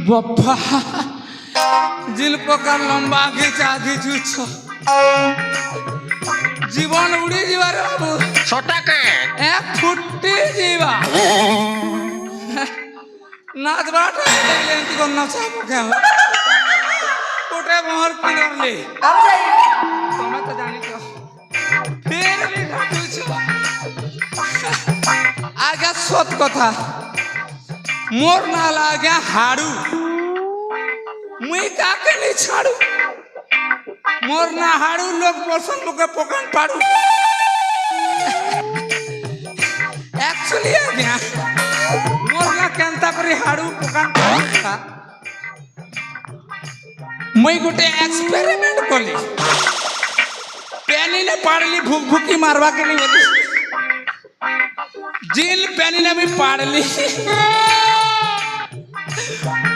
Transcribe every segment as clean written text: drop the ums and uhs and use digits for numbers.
বাপ্পা জিল প্রকার লম্বা ঘিচা ঘিচুছ জীবন উড়ি যাবার বাবু ছটাকে এক ফুটি যাবা নাচ বাটা এমতি কোন নাচা পকে কোটে মোহর কিনলে তুমি তো জানি তো ফের বি ঘাটুছ আগে সত কথা মোর না লাগে হাড়ু মুই কাকে নি ছাড়ু মোর না হাড়ু লোক বলছন মুখে পকান পাড়ু एक्चुअली आज्ञा मोर ना केनता करी हाड़ू पकान पाड़ू मुई गोटे एक्सपेरिमेंट कली पेनी ने पाड़ली भूक भूकी मारवा के नहीं बोली जिल पेनी ने भी पाड़ली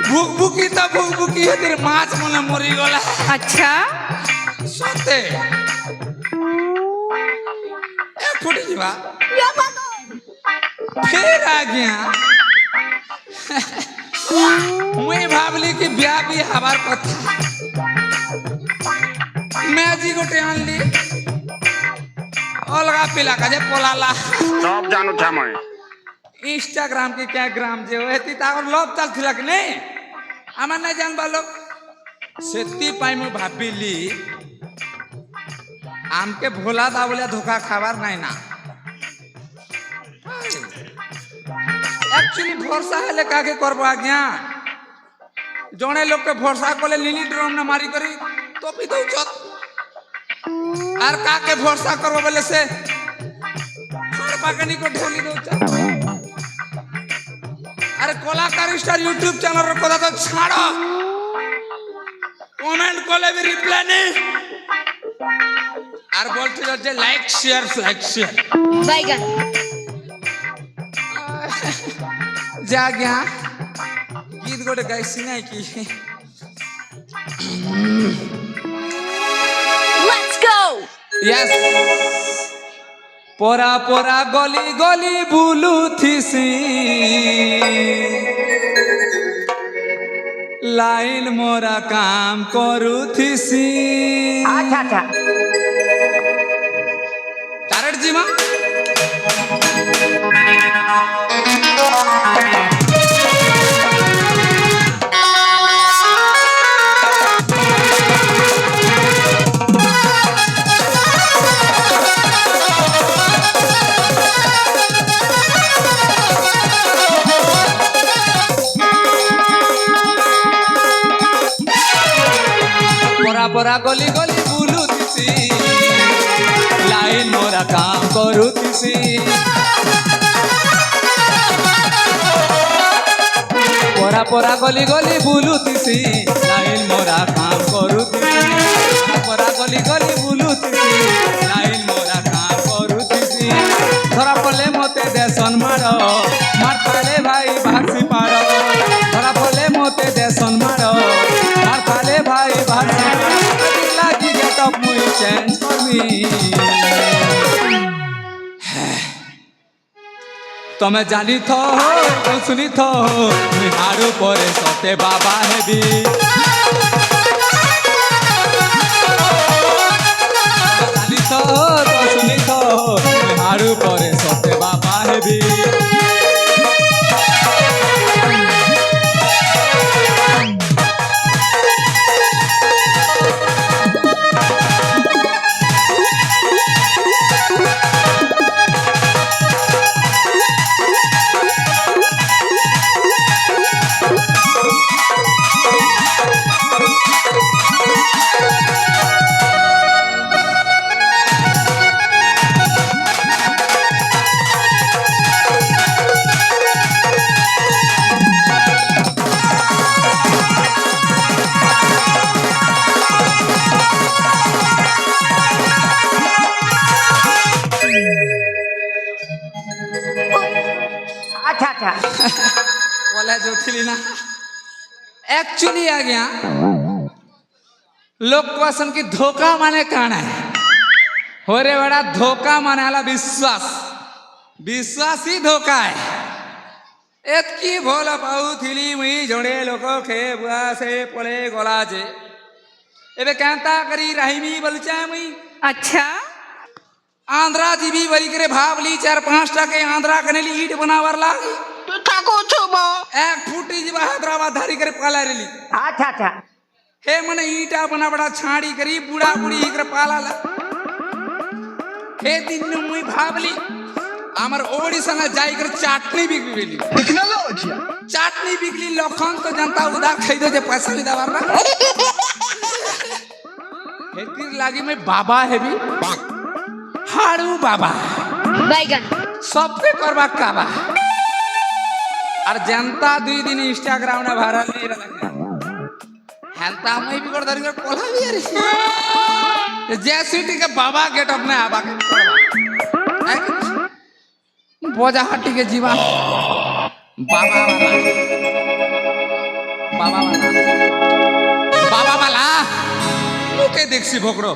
भूक भूकी है तेरे माछ मने मरी गला अच्छा सते एक फुटी जीवा फिर आ गया मुई भावली कि ब्याह भी हमार कथा मैं जी गोटे आनली अलगा पिला का जे पोलाला सब जानू था मैं इंस्टाग्राम के क्या ग्राम जे होती ताकर लव चल थिला कि नहीं आमा नहीं जान बालो सेती पाई मु भाबिली आमके भोला दा बोले धोखा खाबार नहीं ना एक्चुअली भरोसा है काके करबो आज्ञा जने लोग के भरोसा कोले लिली ड्रम ना मारी करी तो भी दउ चत आर काके भरोसा करबो बोले से छोड़ पाकनी को ढोली दउ चत अरे कलाकार स्टार यूट्यूब चैनल रो कदा तो छाड़ो कमेंट कोले भी रिप्लाई नहीं आर बोलते जे लाइक शेयर बैगन जा गया गीत गोटे गाइसी नहीं की लेट्स गो यस पोरा पोरा गली गली बुलू थीसी लाइन मोरा काम करू थीसी अच्छा अच्छा कारट जी मां पोरा गली गली बुलू थीसी लाइन मोरा काम करू थीसी पोरा पोरा गली गली बुलू थीसी लाइन मोरा काम करू थीसी पोरा गली गली बुलू थीसी लाइन मोरा काम करू थीसी धरा पले मते देसन मारो मार पाले भाई भासी पारो धरा पले मते देसन मारो मार पाले भाई भासी लागी गेट अप मुई चेंज फॉर मी तमे जानी थो सुनी थो हारू परे सते बाबा हेबी जानी थो सुनी थो हारू परे सते बाबा हेबी अच्छा अच्छा बोला जो थी ना एक्चुअली आ गया लोग क्वेश्चन की धोखा माने काना है हो रे बड़ा धोखा माने वाला विश्वास विश्वास ही धोखा है এতকি ভাল পাউଥିଲି মুই জনে লোক খে বুয়া সে পলে গলা যে এবে কেনতা করি রাহিমি বলছে মুই अच्छा आंध्रा जीबी बली करे भावली 4-5 टके आंध्रा कनेली ईट बनावर लागी ঠাকুর ছুব एक फुटी जीवा हैदराबाद धारी करे पाला रेली अच्छा अच्छा हे मने ईटा बना बड़ा छाड़ी करी बूढ़ा बूढ़ी करे पाला ला हे दिन नु मुई भावली আমার ओडी संग जाई कर चाटनी बिकबी बेली चाटनी बिकली लखन तो जनता उधार खाई दे जे पैसा नहीं देवार ना हेतिर लागी मैं बाबा हेबी हाड़ू बाबा बैगन सबके करबा काबा और जनता 2 दिन इंस्टाग्राम ने वायरल नहीं रहा हंता मैं भी कर धरी कर पोला भी रे जैसी के बाबा गेट अपने आबा के बोझा हट्टी के जीवा बाबा वाला बाबा वाला बाबा वाला मुके देखसी भोकड़ो